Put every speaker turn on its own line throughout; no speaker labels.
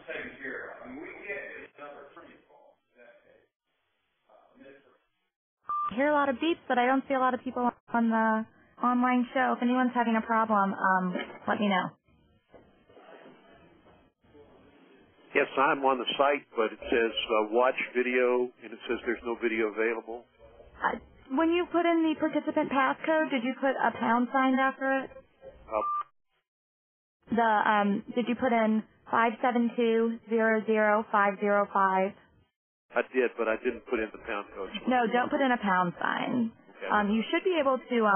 I hear a lot of beeps, but I don't see a lot of people on the online show. If anyone's having a problem, let me know.
Yes, I'm on the site, but it says watch video, and it says there's no video available.
When you put in the participant passcode, did you put a pound sign after it? Did you put in 572-00505?
I did, but I didn't put in the pound code.
No, don't put in a pound sign. Okay. You should be able to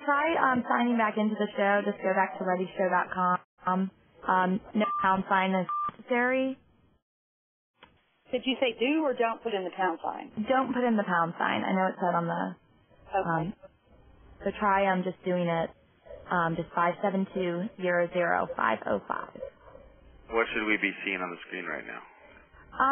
try signing back into the show. Just go back to readyshow.com. No pound sign is necessary.
Did you say do or don't put in the pound sign?
Don't put in the pound sign. I know it said on the...
Okay.
So try just doing it, just 572-00505.
What should we be seeing on the screen right now?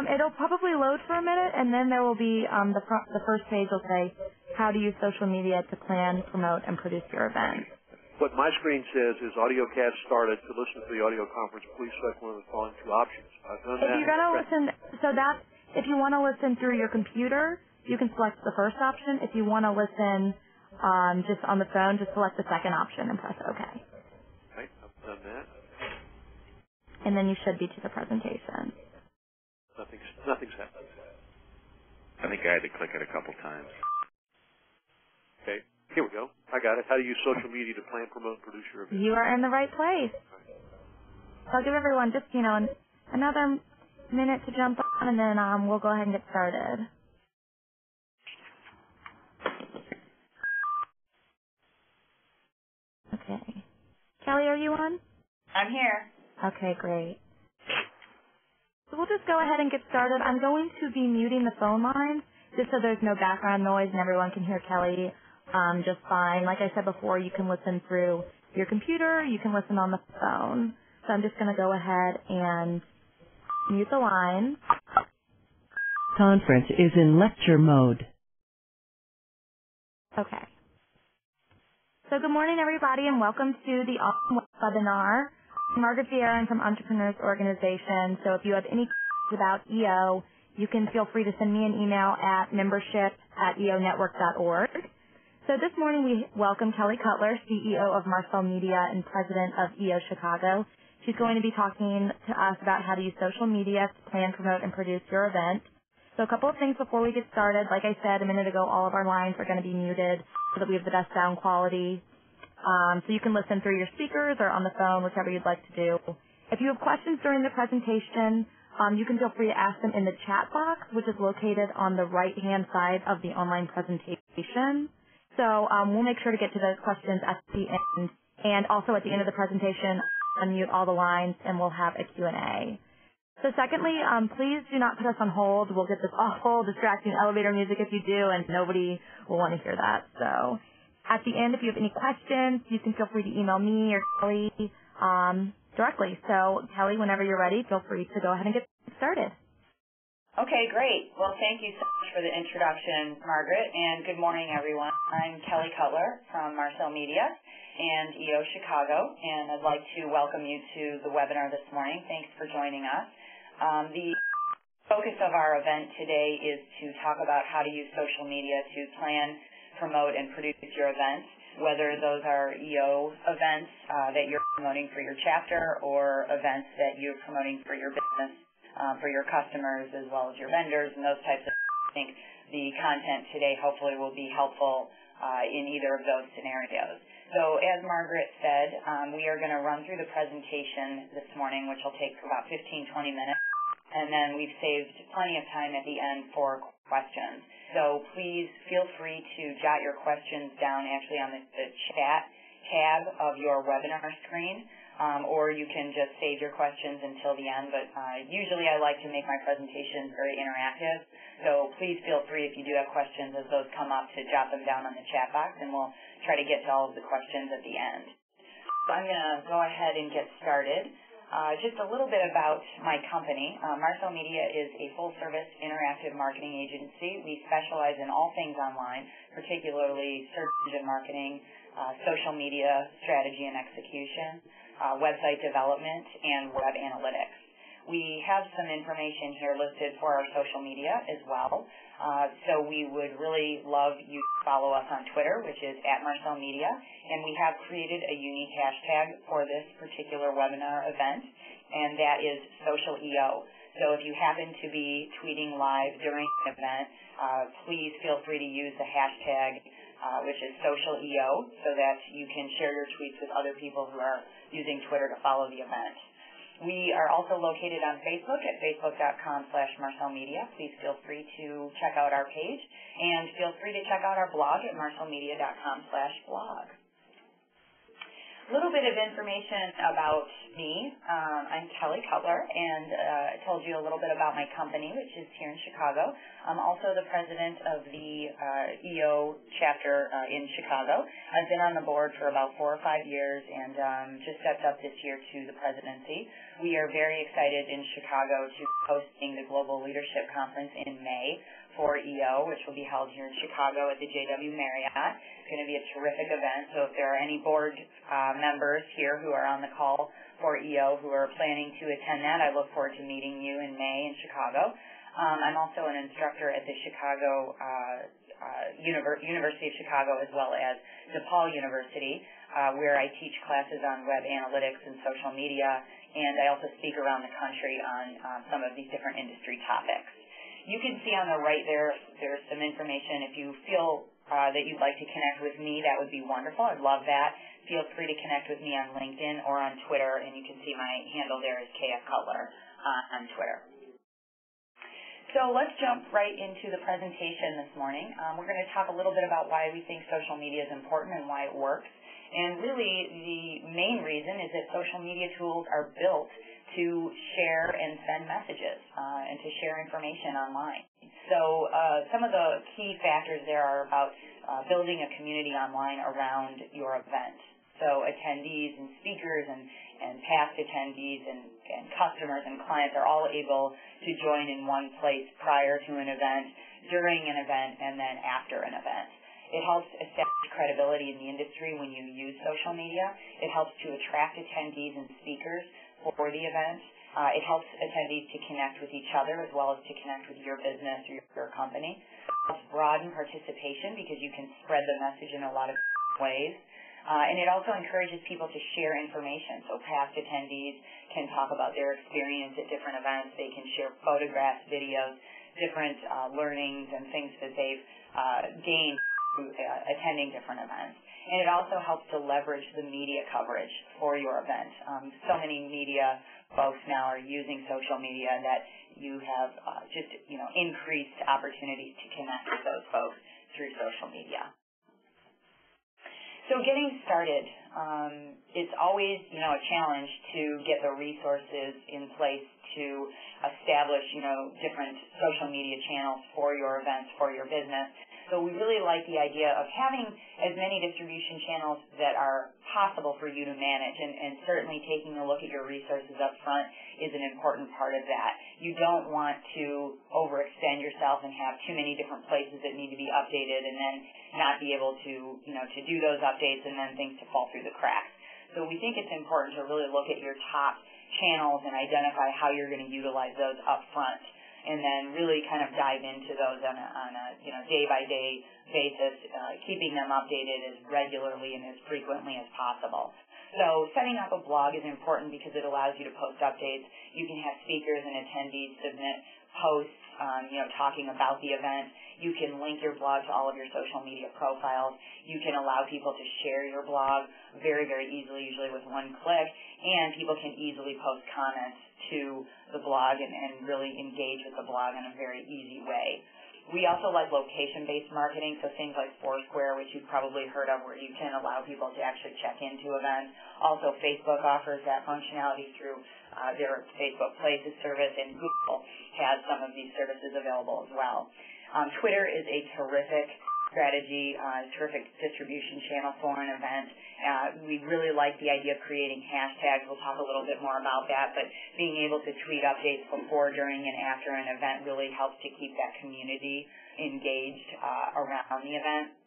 It'll probably load for a minute, and then there will be the first page will say how to use social media to plan, promote, and produce your event.
What my screen says is audiocast started. To listen to the audio conference, please select one of the following two options. I've done that.
If you're going to listen, if you want to listen through your computer, you can select the first option. If you want to listen just on the phone, just select the second option and press OK.
Right, I've done that.
And then you should be to the presentation.
Nothing's happened.
I think I had to click it a couple times.
Okay, here we go. I got it. How to use social media to plan, promote, and produce your event.
You are in the right place. So I'll give everyone just, another minute to jump on, and then we'll go ahead and get started. Okay. Kelly, are you on?
I'm here.
Okay, great. So we'll just go ahead and get started. I'm going to be muting the phone lines just so there's no background noise and everyone can hear Kelly just fine. Like I said before, you can listen through your computer. You can listen on the phone. So I'm just going to go ahead and mute the line.
Conference is in lecture mode.
Okay. So good morning, everybody, and welcome to the Awesome webinar. Margaret Vieira from Entrepreneurs Organization. So if you have any questions about EO, you can feel free to send me an email at membership@eonetwork.org. So this morning we welcome Kelly Cutler, CEO of Marcel Media and President of EO Chicago. She's going to be talking to us about how to use social media to plan, promote, and produce your event. So a couple of things before we get started. Like I said a minute ago, all of our lines are going to be muted so that we have the best sound quality. So you can listen through your speakers or on the phone, whichever you'd like to do. If you have questions during the presentation, you can feel free to ask them in the chat box, which is located on the right-hand side of the online presentation. So we'll make sure to get to those questions at the end. And also at the end of the presentation, unmute all the lines, and we'll have a Q&A. So secondly, please do not put us on hold. We'll get this awful, distracting elevator music if you do, and nobody will want to hear that. So at the end, if you have any questions, you can feel free to email me or Kelly directly. So Kelly, whenever you're ready, feel free to go ahead and get started.
Okay, great. Well, thank you so much for the introduction, Margaret, and good morning, everyone. I'm Kelly Cutler from Marcel Media and EO Chicago, and I'd like to welcome you to the webinar this morning. Thanks for joining us. The focus of our event today is to talk about how to use social media to plan, promote, and produce your events, whether those are EO events that you're promoting for your chapter or events that you're promoting for your business, for your customers as well as your vendors and those types of things. I think the content today hopefully will be helpful in either of those scenarios. So as Margaret said, we are going to run through the presentation this morning, which will take about 15-20 minutes, and then we've saved plenty of time at the end for questions. So please feel free to jot your questions down actually on the chat tab of your webinar screen, or you can just save your questions until the end. But usually I like to make my presentations very interactive, so please feel free if you do have questions as those come up to jot them down on the chat box, and we'll try to get to all of the questions at the end. So I'm going to go ahead and get started. Just a little bit about my company. Marcel Media is a full-service interactive marketing agency. We specialize in all things online, particularly search engine marketing, social media strategy and execution, website development, and web analytics. We have some information here listed for our social media as well. So we would really love you to follow us on Twitter, which is @MarcelMedia, and we have created a unique hashtag for this particular webinar event, and that is SocialEO. So if you happen to be tweeting live during the event, please feel free to use the hashtag, which is SocialEO, so that you can share your tweets with other people who are using Twitter to follow the event. We are also located on Facebook at facebook.com/MarcelMedia. Please feel free to check out our page, and feel free to check out our blog at marcelmedia.com/blog. A little bit of information about me. I'm Kelly Cutler, and I told you a little bit about my company, which is here in Chicago. I'm also the president of the EO chapter in Chicago. I've been on the board for about 4 or 5 years and just stepped up this year to the presidency. We are very excited in Chicago to be hosting the Global Leadership Conference in May for EO, which will be held here in Chicago at the JW Marriott. It's going to be a terrific event, so if there are any board members here who are on the call for EO who are planning to attend that, I look forward to meeting you in May in Chicago. I'm also an instructor at the Chicago University of Chicago, as well as DePaul University, where I teach classes on web analytics and social media, and I also speak around the country on some of these different industry topics. You can see on the right there's some information. If you feel that you'd like to connect with me, that would be wonderful. I'd love that. Feel free to connect with me on LinkedIn or on Twitter, and you can see my handle there is KF Cutler on Twitter. So let's jump right into the presentation this morning. We're going to talk a little bit about why we think social media is important and why it works. And really, the main reason is that social media tools are built to share and send messages and to share information online. So some of the key factors there are about building a community online around your event. So attendees and speakers and past attendees and customers and clients are all able to join in one place prior to an event, during an event, and then after an event. It helps establish credibility in the industry when you use social media. It helps to attract attendees and speakers for the event. It helps attendees to connect with each other as well as to connect with your business or your company. It helps broaden participation because you can spread the message in a lot of ways. And it also encourages people to share information. So past attendees can talk about their experience at different events. They can share photographs, videos, different learnings and things that they've gained through attending different events. And it also helps to leverage the media coverage for your event. So many media folks now are using social media that you have just increased opportunities to connect with those folks through social media. So getting started, it's always, a challenge to get the resources in place to establish, different social media channels for your events, for your business. So we really like the idea of having as many distribution channels that are possible for you to manage, and certainly taking a look at your resources up front is an important part of that. You don't want to overextend yourself and have too many different places that need to be updated and then not be able to, to do those updates and then things to fall through the cracks. So we think it's important to really look at your top channels and identify how you're going to utilize those up front, and then really kind of dive into those on a day-by-day basis, keeping them updated as regularly and as frequently as possible. So setting up a blog is important because it allows you to post updates. You can have speakers and attendees submit posts, talking about the event. You can link your blog to all of your social media profiles. You can allow people to share your blog very, very easily, usually with one click, and people can easily post comments to the blog and really engage with the blog in a very easy way. We also like location-based marketing, so things like Foursquare, which you've probably heard of, where you can allow people to actually check into events. Also, Facebook offers that functionality through their Facebook Places service, and Google has some of these services available as well. Twitter is a terrific strategy, terrific distribution channel for an event. We really like the idea of creating hashtags. We'll talk a little bit more about that, but being able to tweet updates before, during, and after an event really helps to keep that community engaged around the event.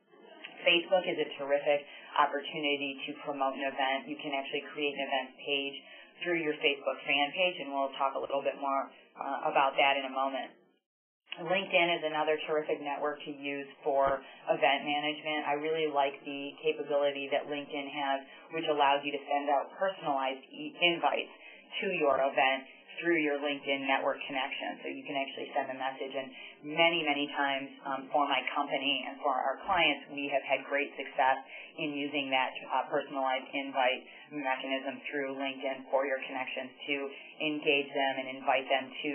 Facebook is a terrific opportunity to promote an event. You can actually create an event page through your Facebook fan page, and we'll talk a little bit more about that in a moment. LinkedIn is another terrific network to use for event management. I really like the capability that LinkedIn has, which allows you to send out personalized invites to your event through your LinkedIn network connection. So you can actually send a message. And many, many times for my company and for our clients, we have had great success in using that personalized invite mechanism through LinkedIn for your connections to engage them and invite them to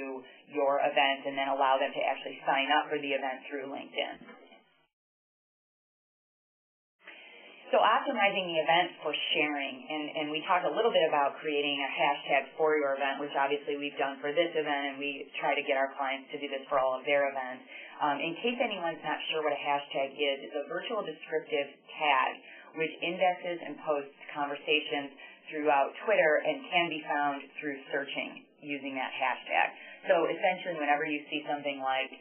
your event and then allow them to actually sign up for the event through LinkedIn. So optimizing the event for sharing, and we talked a little bit about creating a hashtag for your event, which obviously we've done for this event, and we try to get our clients to do this for all of their events. In case anyone's not sure what a hashtag is, it's a virtual descriptive tag which indexes and posts conversations throughout Twitter and can be found through searching using that hashtag. So essentially whenever you see something like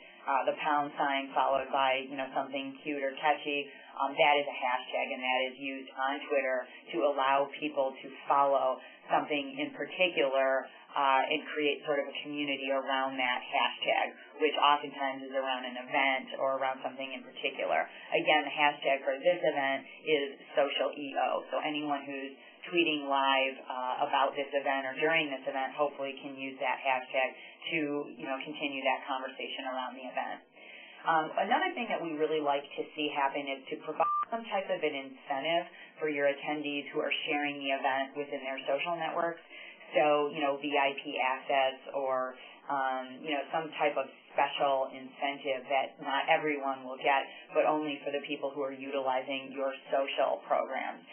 the pound sign followed by something cute or catchy, that is a hashtag, and that is used on Twitter to allow people to follow something in particular and create sort of a community around that hashtag, which oftentimes is around an event or around something in particular. Again, the hashtag for this event is Social EO, so anyone who's tweeting live about this event or during this event hopefully can use that hashtag to continue that conversation around the event. Another thing that we really like to see happen is to provide some type of an incentive for your attendees who are sharing the event within their social networks. So, VIP assets or, some type of special incentive that not everyone will get, but only for the people who are utilizing your social programs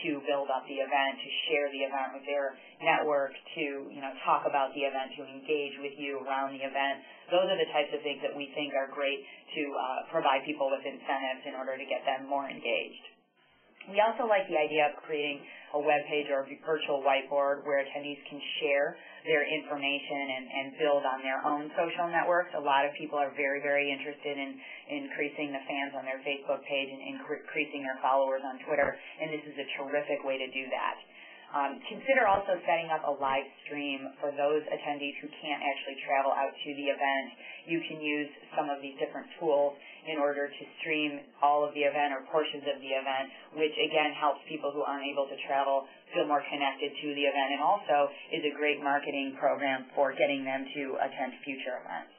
to build up the event, to share the event with their network, to, talk about the event, to engage with you around the event. Those are the types of things that we think are great to provide people with incentives in order to get them more engaged. We also like the idea of creating a web page or a virtual whiteboard where attendees can share their information and build on their own social networks. A lot of people are very, very interested in increasing the fans on their Facebook page and increasing their followers on Twitter, and this is a terrific way to do that. Consider also setting up a live stream for those attendees who can't actually travel out to the event. You can use some of these different tools in order to stream all of the event or portions of the event, which again helps people who aren't able to travel feel more connected to the event and also is a great marketing program for getting them to attend future events.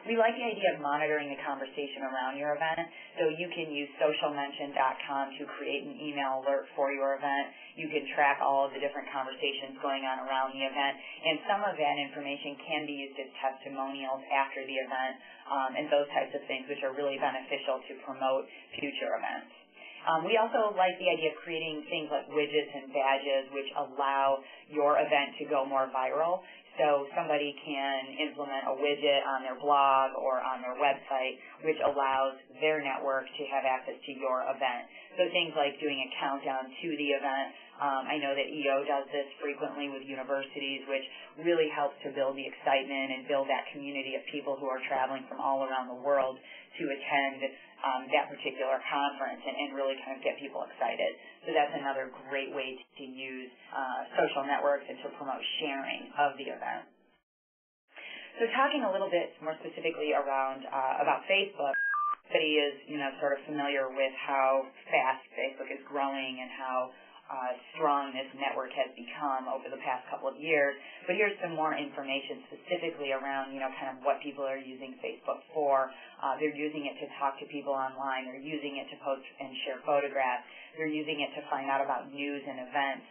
We like the idea of monitoring the conversation around your event, so you can use socialmention.com to create an email alert for your event. You can track all of the different conversations going on around the event, and some of that information can be used as testimonials after the event and those types of things, which are really beneficial to promote future events. We also like the idea of creating things like widgets and badges which allow your event to go more viral. So somebody can implement a widget on their blog or on their website which allows their network to have access to your event. So things like doing a countdown to the event. I know that EO does this frequently with universities, which really helps to build the excitement and build that community of people who are traveling from all around the world to attend that particular conference and really kind of get people excited. So that's another great way to use social networks and to promote sharing of the event. So talking a little bit more specifically around about Facebook, everybody is sort of familiar with how fast Facebook is growing and how strong this network has become over the past couple of years. But here's some more information specifically around, kind of what people are using Facebook for. They're using it to talk to people online. They're using it to post and share photographs. They're using it to find out about news and events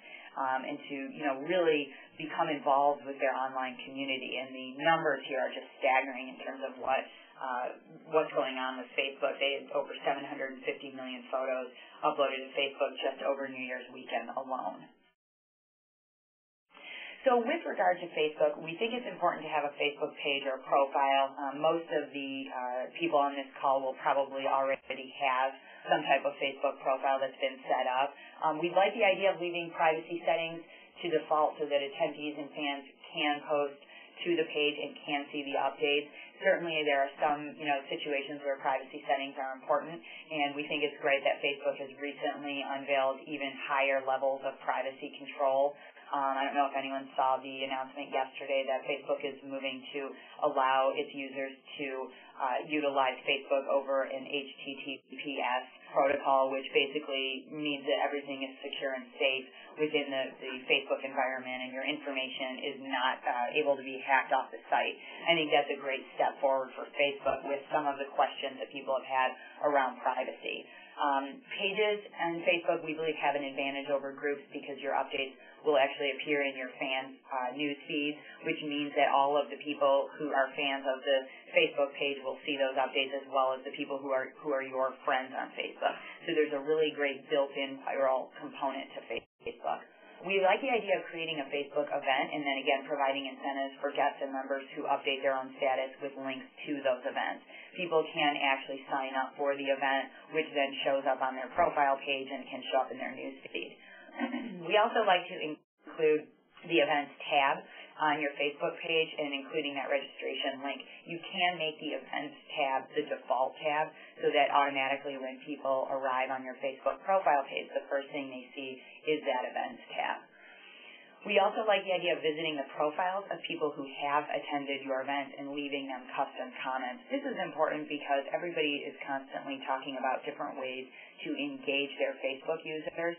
and to, really become involved with their online community. And the numbers here are just staggering in terms of what's going on with Facebook. They had over 750 million photos uploaded to Facebook just over New Year's weekend alone. So with regard to Facebook, we think it's important to have a Facebook page or a profile. Most of the people on this call will probably already have some type of Facebook profile that's been set up. We like the idea of leaving privacy settings to default so that attendees and fans can post to the page and can see the updates. Certainly there are some, situations where privacy settings are important, and we think it's great that Facebook has recently unveiled even higher levels of privacy control I don't know if anyone saw the announcement yesterday that Facebook is moving to allow its users to utilize Facebook over an HTTPS protocol, which basically means that everything is secure and safe within the Facebook environment, and your information is not able to be hacked off the site. I think that's a great step forward for Facebook with some of the questions that people have had around privacy. Pages and Facebook, we believe, have an advantage over groups because your updates will actually appear in your fans' news feeds, which means that all of the people who are fans of the Facebook page will see those updates as well as the people who are your friends on Facebook. So there's a really great built-in viral component to Facebook. We like the idea of creating a Facebook event and then, again, providing incentives for guests and members who update their own status with links to those events. People can actually sign up for the event, which then shows up on their profile page and can show up in their news feed. We also like to include the events tab on your Facebook page and including that registration link. You can make the events tab the default tab so that automatically when people arrive on your Facebook profile page, the first thing they see is that events tab. We also like the idea of visiting the profiles of people who have attended your event and leaving them custom comments. This is important because everybody is constantly talking about different ways to engage their Facebook users.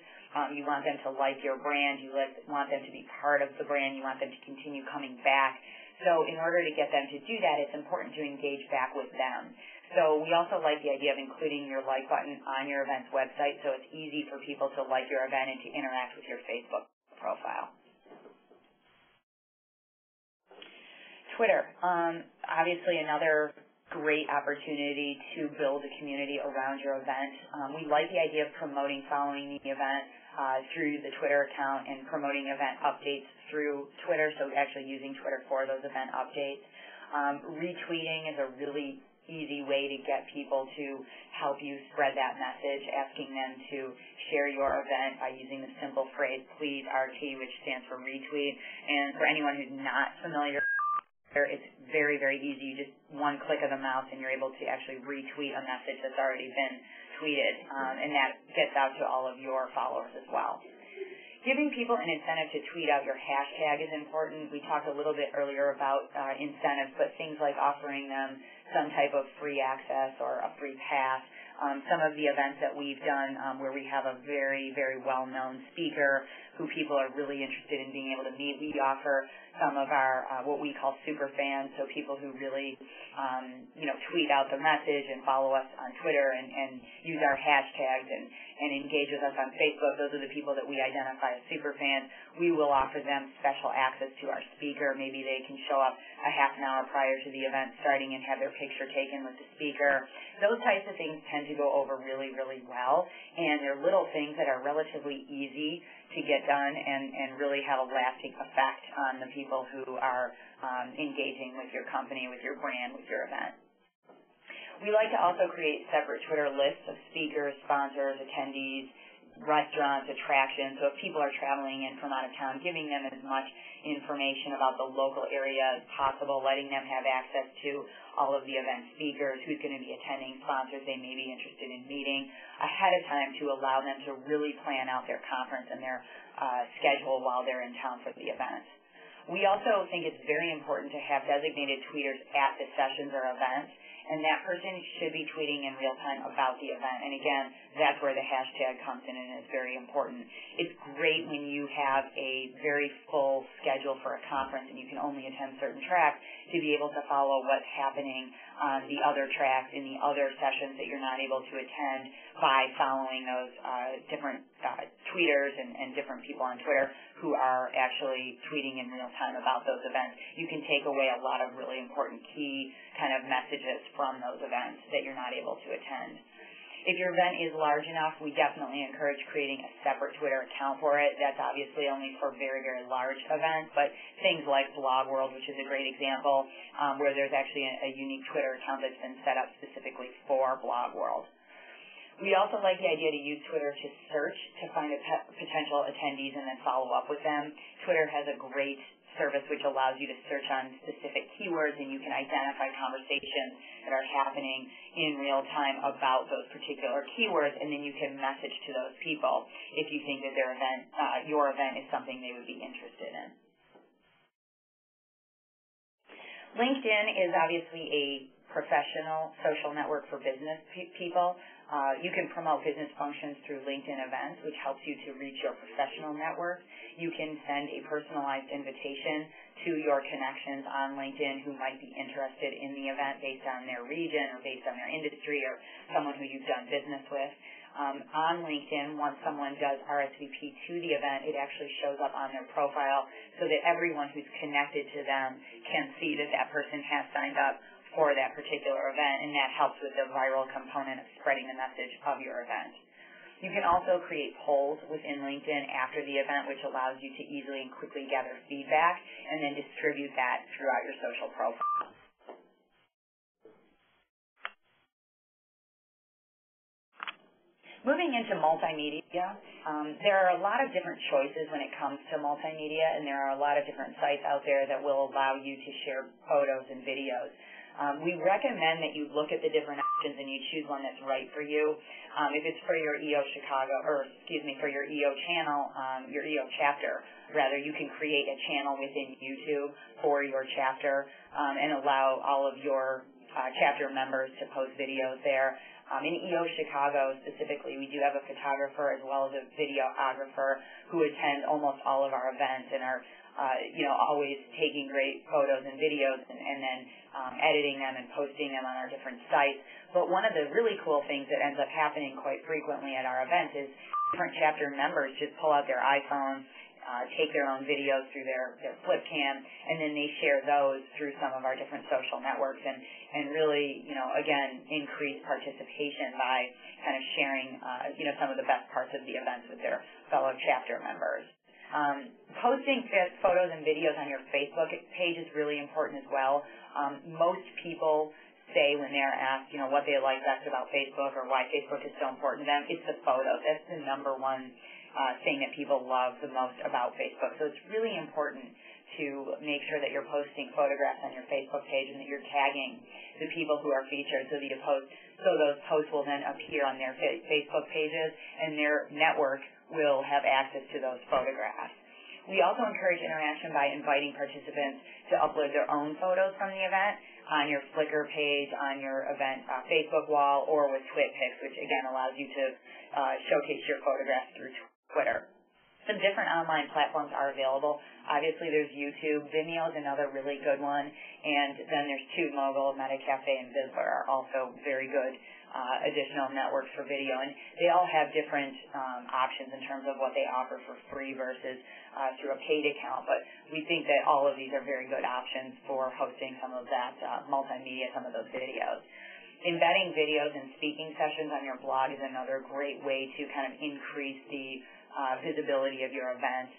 You want them to like your brand. You want them to be part of the brand. You want them to continue coming back. So in order to get them to do that, it's important to engage back with them. So we also like the idea of including your like button on your event's website so it's easy for people to like your event and to interact with your Facebook profile. Twitter, obviously another great opportunity to build a community around your event. We like the idea of promoting following the event through the Twitter account and promoting event updates through Twitter, so actually using Twitter for those event updates. Retweeting is a really easy way to get people to help you spread that message, asking them to share your event by using the simple phrase, please RT, which stands for retweet. And for anyone who's not familiar, it's very, very easy. Just one click of the mouse and you're able to actually retweet a message that's already been tweeted, and that gets out to all of your followers as well. Giving people an incentive to tweet out your hashtag is important. We talked a little bit earlier about incentives, but things like offering them some type of free access or a free pass. Some of the events that we've done where we have a very, very well-known speaker who people are really interested in being able to meet, we offer some of our what we call super fans, so people who really tweet out the message and follow us on Twitter and use our hashtags and engage with us on Facebook. Those are the people that we identify as super fans. We will offer them special access to our speaker. Maybe they can show up a half an hour prior to the event starting and have their picture taken with the speaker. Those types of things tend to go over really, really well, and they're little things that are relatively easy to get done and really have a lasting effect on the people who are engaging with your company, with your brand, with your event. We like to also create separate Twitter lists of speakers, sponsors, attendees, restaurants, attractions. So if people are traveling in from out of town, giving them as much information about the local area as possible, letting them have access to all of the event speakers, who's going to be attending, sponsors they may be interested in meeting ahead of time to allow them to really plan out their conference and their schedule while they're in town for the event. We also think it's very important to have designated tweeters at the sessions or events, and that person should be tweeting in real time about the event. And again, that's where the hashtag comes in and is very important. It's great when you have a very full schedule for a conference and you can only attend certain tracks to be able to follow what's happening on the other tracks in the other sessions that you're not able to attend by following those different tweeters and different people on Twitter who are actually tweeting in real time about those events. You can take away a lot of really important key kind of messages from those events that you're not able to attend. If your event is large enough, we definitely encourage creating a separate Twitter account for it. That's obviously only for very, very large events, but things like Blog World, which is a great example, where there's actually a unique Twitter account that's been set up specifically for Blog World. We also like the idea to use Twitter to search to find potential attendees and then follow up with them. Twitter has a great service which allows you to search on specific keywords, and you can identify conversations that are happening in real time about those particular keywords, and then you can message to those people if you think that your event is something they would be interested in. LinkedIn is obviously a professional social network for business people. You can promote business functions through LinkedIn events, which helps you to reach your professional network. You can send a personalized invitation to your connections on LinkedIn who might be interested in the event based on their region or based on their industry or someone who you've done business with. On LinkedIn, once someone does RSVP to the event, it actually shows up on their profile so that everyone who's connected to them can see that that person has signed up for that particular event, and that helps with the viral component of spreading the message of your event. You can also create polls within LinkedIn after the event, which allows you to easily and quickly gather feedback and then distribute that throughout your social profile. Moving into multimedia, there are a lot of different choices when it comes to multimedia, and there are a lot of different sites out there that will allow you to share photos and videos. We recommend that you look at the different options and you choose one that's right for you. If it's for your EO Chicago, for your EO channel, your EO chapter, rather, you can create a channel within YouTube for your chapter and allow all of your chapter members to post videos there. In EO Chicago specifically, we do have a photographer as well as a videographer who attend almost all of our events and are always taking great photos and videos and then editing them and posting them on our different sites. But one of the really cool things that ends up happening quite frequently at our events is different chapter members just pull out their iPhone, take their own videos through their flip cam, and then they share those through some of our different social networks and really, again, increase participation by kind of sharing, some of the best parts of the events with their fellow chapter members. Posting photos and videos on your Facebook page is really important as well. Most people say when they're asked, what they like best about Facebook or why Facebook is so important to them, it's the photos. That's the number one thing that people love the most about Facebook. So it's really important to make sure that you're posting photographs on your Facebook page and that you're tagging the people who are featured so those posts will then appear on their Facebook pages and their network will have access to those photographs. We also encourage interaction by inviting participants to upload their own photos from the event on your Flickr page, on your event Facebook wall, or with TwitPics, which again allows you to showcase your photographs through Twitter. Some different online platforms are available. Obviously, there's YouTube. Vimeo is another really good one. And then there's TubeMogul, MetaCafe, and Vizsla are also very good additional networks for video. And they all have different options in terms of what they offer for free versus through a paid account. But we think that all of these are very good options for hosting some of that multimedia, some of those videos. Embedding videos and speaking sessions on your blog is another great way to kind of increase the visibility of your event.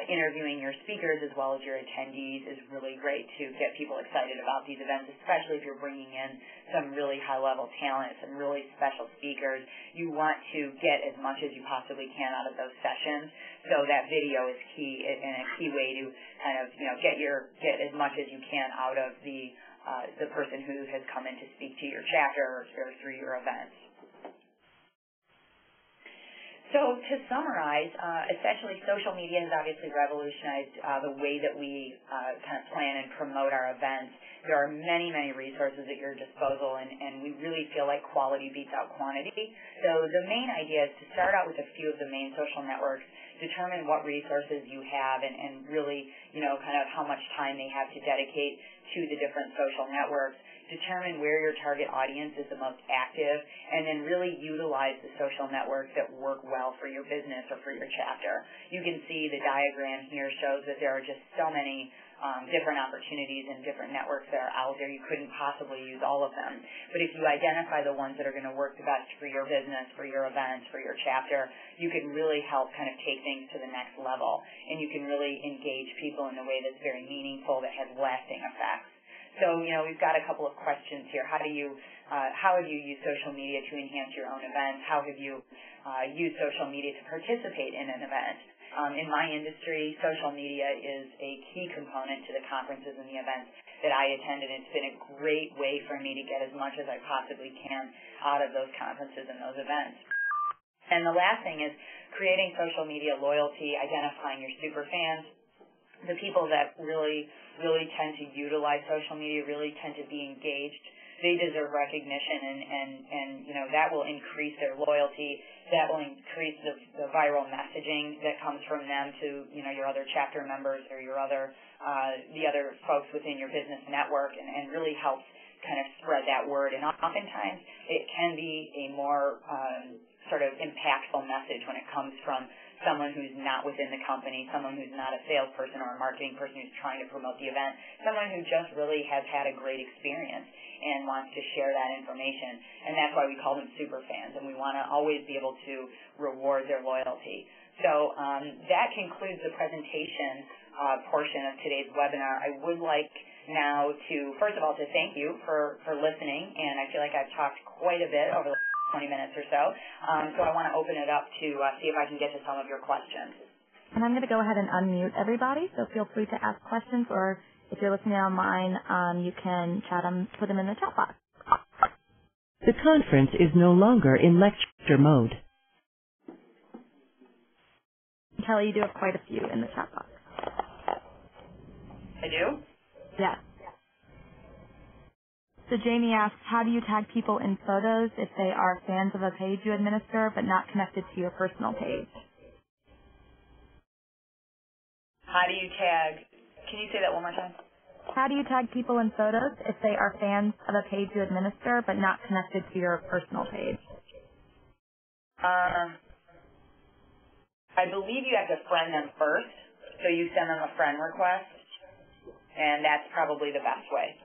Interviewing your speakers as well as your attendees is really great to get people excited about these events, especially if you're bringing in some really high-level talent, some really special speakers. You want to get as much as you possibly can out of those sessions, so that video is key and a key way to kind of get as much as you can out of the person who has come in to speak to your chapter or through your events. So to summarize, essentially social media has obviously revolutionized the way that we kind of plan and promote our events. There are many, many resources at your disposal, and we really feel like quality beats out quantity. So the main idea is to start out with a few of the main social networks, determine what resources you have and really, kind of how much time they have to dedicate to the different social networks, determine where your target audience is the most active, and then really utilize the social networks that work well for your business or for your chapter. You can see the diagram here shows that there are just so many different opportunities and different networks that are out there. You couldn't possibly use all of them. But if you identify the ones that are going to work the best for your business, for your events, for your chapter, you can really help kind of take things to the next level. And you can really engage people in a way that's very meaningful, that has lasting effects. So, we've got a couple of questions here. How have you used social media to enhance your own events? How have you used social media to participate in an event? In my industry, social media is a key component to the conferences and the events that I attended. It's been a great way for me to get as much as I possibly can out of those conferences and those events. And the last thing is creating social media loyalty, identifying your super fans, the people that really tend to utilize social media, really tend to be engaged. They deserve recognition, and that will increase their loyalty. That will increase the viral messaging that comes from them to your other chapter members or your the other folks within your business network, and really helps kind of spread that word. And oftentimes it can be a more sort of impactful message when it comes from someone who's not within the company, someone who's not a salesperson or a marketing person who's trying to promote the event, someone who just really has had a great experience and wants to share that information. And that's why we call them super fans, and we want to always be able to reward their loyalty. So that concludes the presentation portion of today's webinar. I would like now to, first of all, to thank you for listening, and I feel like I've talked quite a bit over the 20 minutes or so. So I want to open it up to see if I can get to some of your questions.
And I'm going to go ahead and unmute everybody, so feel free to ask questions, or if you're listening online, you can put them in the chat box.
The conference is no longer in lecture mode.
Kelly, you do have quite a few in the chat box.
I do?
Yes. So Jamie asks, how do you tag people in photos if they are fans of a page you administer but not connected to your personal page?
How do you tag? Can you say that one more time?
How do you tag people in photos if they are fans of a page you administer but not connected to your personal page?
I believe you have to friend them first, so you send them a friend request, and that's probably the best way.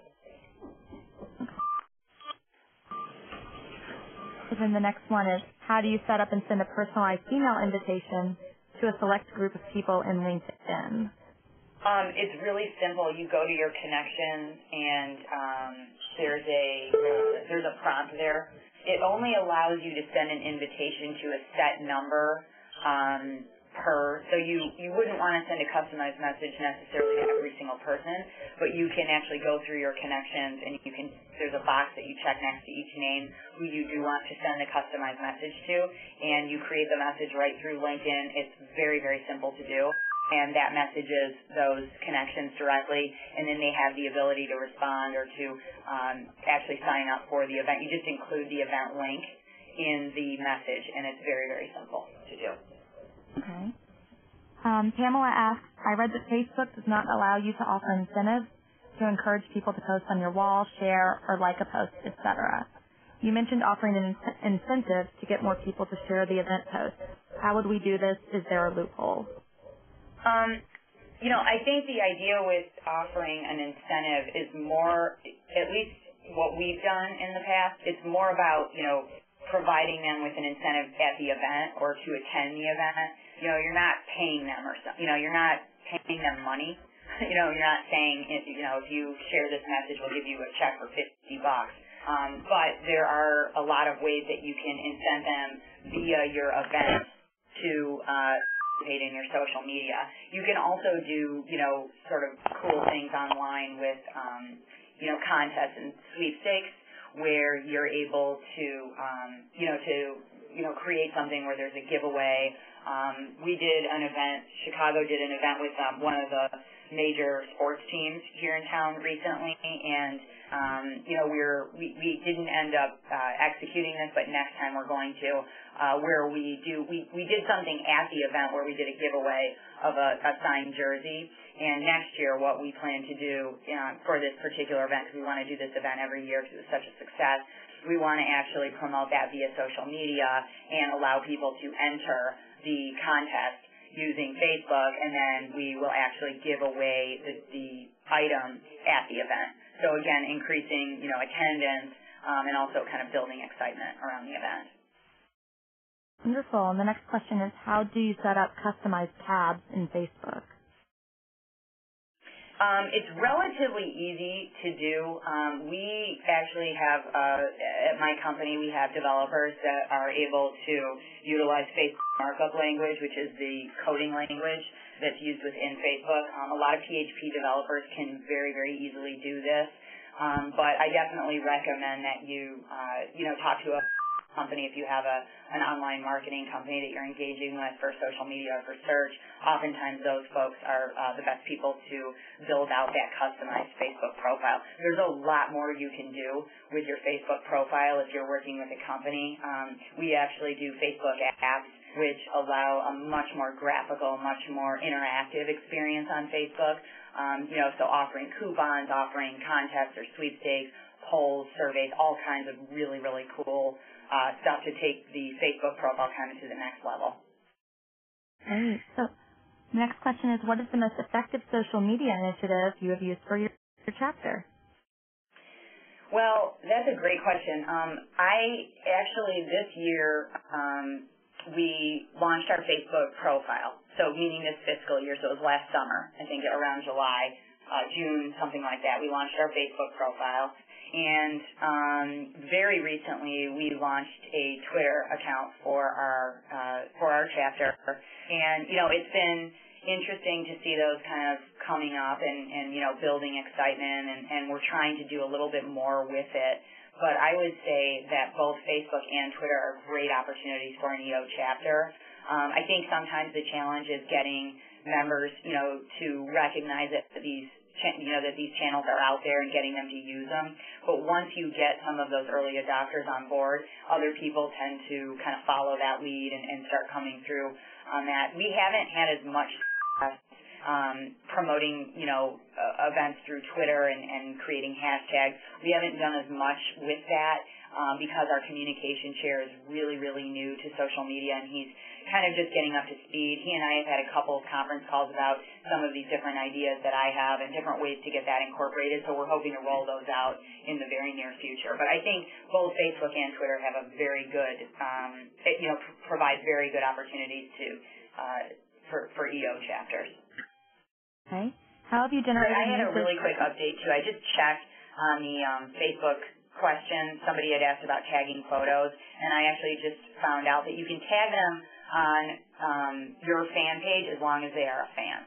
And then the next one is, how do you set up and send a personalized email invitation to a select group of people in LinkedIn?
It's really simple. You go to your connections, and there's a prompt there. It only allows you to send an invitation to a set number so you wouldn't want to send a customized message necessarily to every single person, but you can actually go through your connections, and there's a box that you check next to each name who you do want to send a customized message to, and you create the message right through LinkedIn. It's very, very simple to do, and that messages those connections directly, and then they have the ability to respond or to actually sign up for the event. You just include the event link in the message, and it's very, very simple to do.
Okay. Pamela asks, I read that Facebook does not allow you to offer incentives to encourage people to post on your wall, share, or like a post, etc. You mentioned offering an incentive to get more people to share the event post. How would we do this? Is there a loophole?
I think the idea with offering an incentive is more, at least what we've done in the past, it's more about, providing them with an incentive at the event or to attend the event. You're not paying them or something. You're not paying them money. You're not saying, if you share this message, we'll give you a check for $50. But there are a lot of ways that you can incent them via your event to participate in your social media. You can also do, sort of cool things online with, contests and sweepstakes, where you're able to, create something where there's a giveaway. We did an event, Chicago did an event with one of the major sports teams here in town recently, and, we didn't end up executing this, but next time we're going to, where we did something at the event where we did a giveaway of a signed jersey. And next year, what we plan to do for this particular event, because we want to do this event every year because it's such a success, we want to actually promote that via social media and allow people to enter the contest using Facebook, and then we will actually give away the item at the event. So again, increasing, attendance and also kind of building excitement around the event.
Wonderful. And the next question is, how do you set up customized tabs in Facebook?
It's relatively easy to do. We actually have, at my company, we have developers that are able to utilize Facebook markup language, which is the coding language that's used within Facebook. A lot of PHP developers can very, very easily do this. But I definitely recommend that you talk to a company if you have an online marketing company that you're engaging with for social media or for search. Oftentimes those folks are the best people to build out that customized Facebook profile. There's a lot more you can do with your Facebook profile if you're working with a company. We actually do Facebook apps which allow a much more graphical, much more interactive experience on Facebook. So offering coupons, offering contests or sweepstakes, polls, surveys, all kinds of really, really cool stuff to take the Facebook profile kind of to the next level.
Great. So the next question is, what is the most effective social media initiative you have used for your chapter?
Well, that's a great question. This year, we launched our Facebook profile. So meaning this fiscal year, so it was last summer, I think around July, June, something like that. We launched our Facebook profile. And very recently, we launched a Twitter account for our chapter. And it's been interesting to see those kind of coming up and building excitement. And we're trying to do a little bit more with it. But I would say that both Facebook and Twitter are great opportunities for an EO chapter. I think sometimes the challenge is getting members, to recognize that these channels are out there and getting them to use them. But once you get some of those early adopters on board, other people tend to kind of follow that lead and start coming through on that. We haven't had as much success promoting, events through Twitter and creating hashtags. We haven't done as much with that because our communication chair is really, really new to social media, and he's kind of just getting up to speed. He and I have had a couple of conference calls about some of these different ideas that I have and different ways to get that incorporated, so we're hoping to roll those out in the very near future. But I think both Facebook and Twitter have a very good, provide very good opportunities for EO chapters.
Okay. How have you generated?
I had a really quick update, too. I just checked on the Facebook question. Somebody had asked about tagging photos, and I actually just found out that you can tag them on your fan page as long as they are a fan.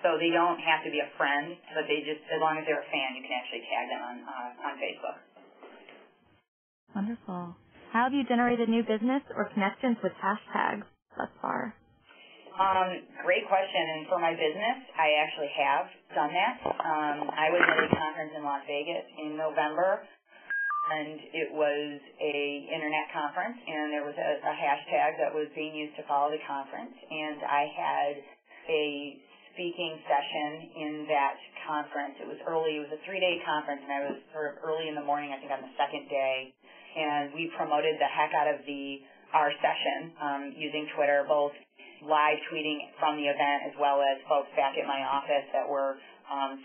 So they don't have to be a friend, but as long as they're a fan, you can actually tag them on Facebook.
Wonderful. How have you generated new business or connections with hashtags thus far?
Great question. And for my business, I actually have done that. I was at a conference in Las Vegas in November, and it was a internet conference, and there was a hashtag that was being used to follow the conference. And I had a speaking session in that conference. It was early. It was a 3-day conference, and I was sort of early in the morning, I think on the second day. And we promoted the heck out of our session using Twitter, both live tweeting from the event as well as folks back at my office that were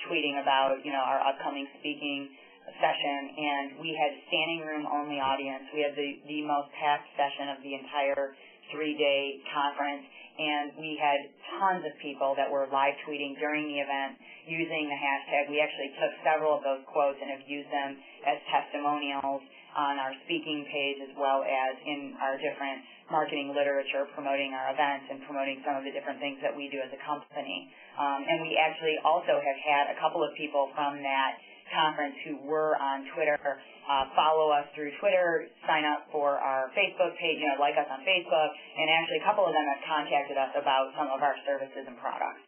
tweeting about, our upcoming speaking session. And we had standing room only audience. We had the most packed session of the entire 3-day conference. And we had tons of people that were live tweeting during the event using the hashtag. We actually took several of those quotes and have used them as testimonials on our speaking page as well as in our different marketing literature promoting our events and promoting some of the different things that we do as a company. And we actually also have had a couple of people from that conference who were on Twitter follow us through Twitter, sign up for our Facebook page, like us on Facebook, and actually a couple of them have contacted us about some of our services and products.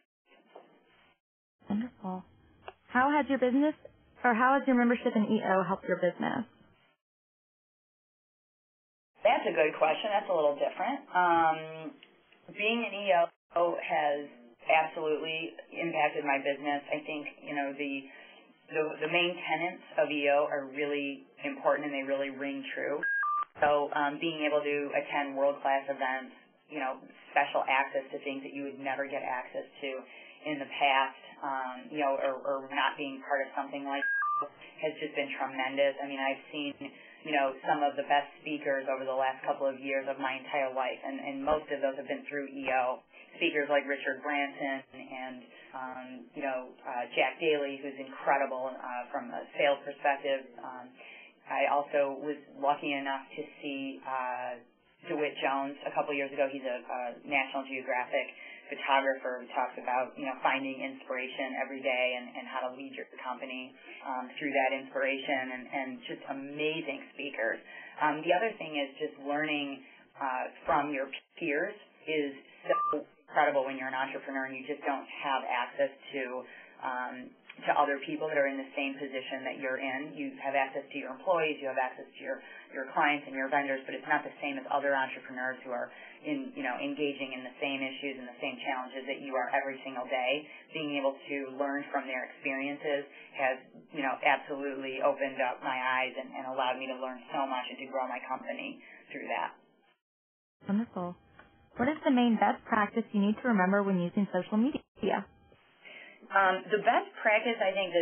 Wonderful. How has your membership in EO helped your business?
That's a good question. That's a little different. Being an EO has absolutely impacted my business. I think, the main tenets of EO are really important and they really ring true. So being able to attend world-class events, special access to things that you would never get access to in the past, or not being part of something like that has just been tremendous. I mean, I've seen some of the best speakers over the last couple of years of my entire life, and most of those have been through EO. Speakers like Richard Branson and Jack Daly, who's incredible from a sales perspective. I also was lucky enough to see DeWitt Jones a couple years ago. He's a National Geographic photographer who talks about finding inspiration every day and how to lead your company through that inspiration, and just amazing speakers. The other thing is just learning from your peers is so incredible when you're an entrepreneur and you just don't have access to other people that are in the same position that you're in. You have access to your employees, you have access to your clients and your vendors, but it's not the same as other entrepreneurs who are engaging in the same issues and the same challenges that you are every single day. Being able to learn from their experiences has, absolutely opened up my eyes and allowed me to learn so much and to grow my company through that.
Wonderful. What is the main best practice you need to remember when using social media?
The best practice, I think,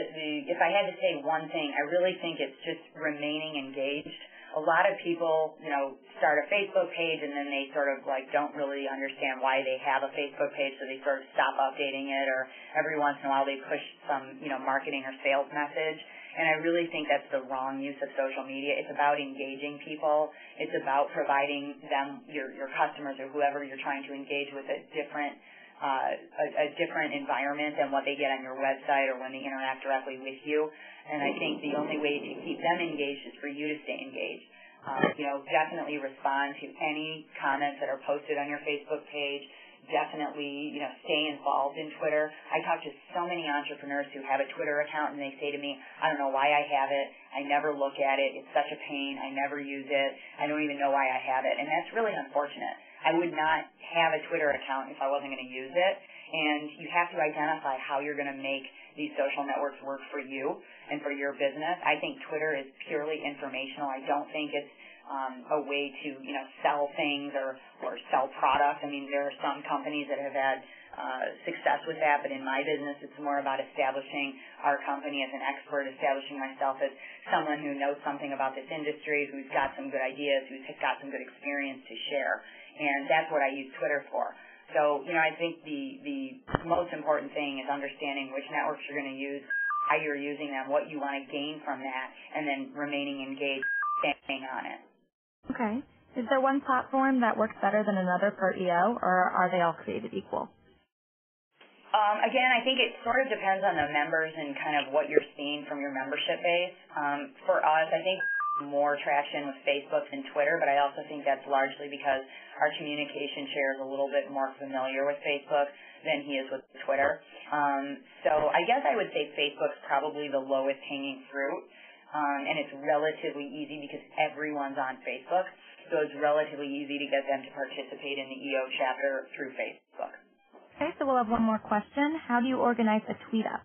if I had to say one thing, I really think it's just remaining engaged. A lot of people, start a Facebook page and then they sort of don't really understand why they have a Facebook page, so they sort of stop updating it, or every once in a while they push some, marketing or sales message. And I really think that's the wrong use of social media. It's about engaging people. It's about providing them, your customers or whoever you're trying to engage with, a different environment than what they get on your website or when they interact directly with you. And I think the only way to keep them engaged is for you to stay engaged. Definitely respond to any comments that are posted on your Facebook page. Definitely, stay involved in Twitter. I talk to so many entrepreneurs who have a Twitter account and they say to me, I don't know why I have it. I never look at it. It's such a pain. I never use it. I don't even know why I have it. And that's really unfortunate. I would not have a Twitter account if I wasn't going to use it. And you have to identify how you're going to make these social networks work for you and for your business. I think Twitter is purely informational. I don't think it's a way to, sell things or sell products. I mean, there are some companies that have had success with that, but in my business, it's more about establishing our company as an expert, establishing myself as someone who knows something about this industry, who's got some good ideas, who's got some good experience to share. And that's what I use Twitter for. So, I think the most important thing is understanding which networks you're going to use, how you're using them, what you want to gain from that, and then remaining engaged, staying on it.
Okay. Is there one platform that works better than another for EO, or are they all created equal?
Again, I think it sort of depends on the members and kind of what you're seeing from your membership base. For us, I think more traction with Facebook than Twitter, but I also think that's largely because our communication chair is a little bit more familiar with Facebook than he is with Twitter. So I guess I would say Facebook's probably the lowest hanging fruit. And it's relatively easy because everyone's on Facebook, so it's relatively easy to get them to participate in the EO chapter through Facebook.
Okay, so we'll have one more question. How do you organize a tweet up?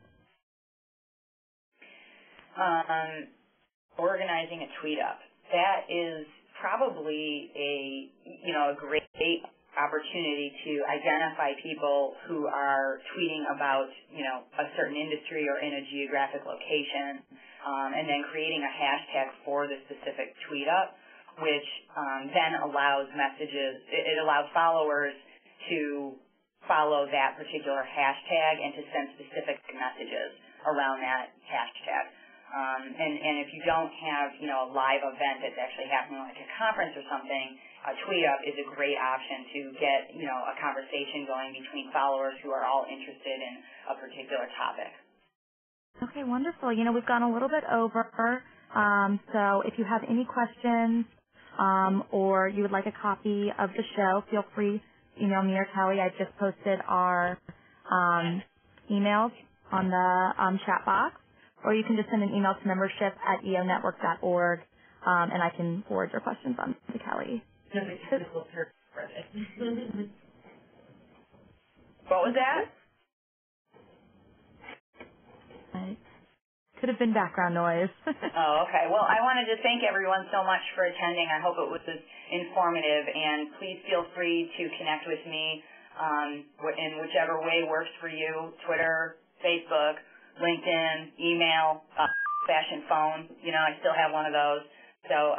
Organizing a tweet up. That is probably a great opportunity to identify people who are tweeting about, a certain industry or in a geographic location. And then creating a hashtag for the specific tweet up, which then allows it allows followers to follow that particular hashtag and to send specific messages around that hashtag. And if you don't have, a live event that's actually happening like a conference or something, a tweet up is a great option to get, a conversation going between followers who are all interested in a particular topic.
Okay, wonderful. We've gone a little bit over, so if you have any questions or you would like a copy of the show, feel free to email me or Kelly. I just posted our emails on the chat box, or you can just send an email to membership@eonetwork.org, and I can forward your questions on to Kelly.
What was that?
Could have been background noise.
Oh, okay. Well, I wanted to thank everyone so much for attending. I hope it was informative, and please feel free to connect with me in whichever way works for you, Twitter, Facebook, LinkedIn, email, fashion phone. I still have one of those. So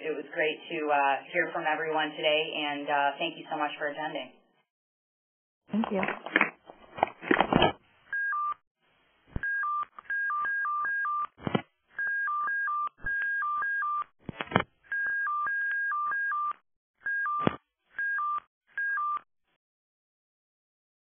it was great to hear from everyone today, and thank you so much for attending.
Thank you.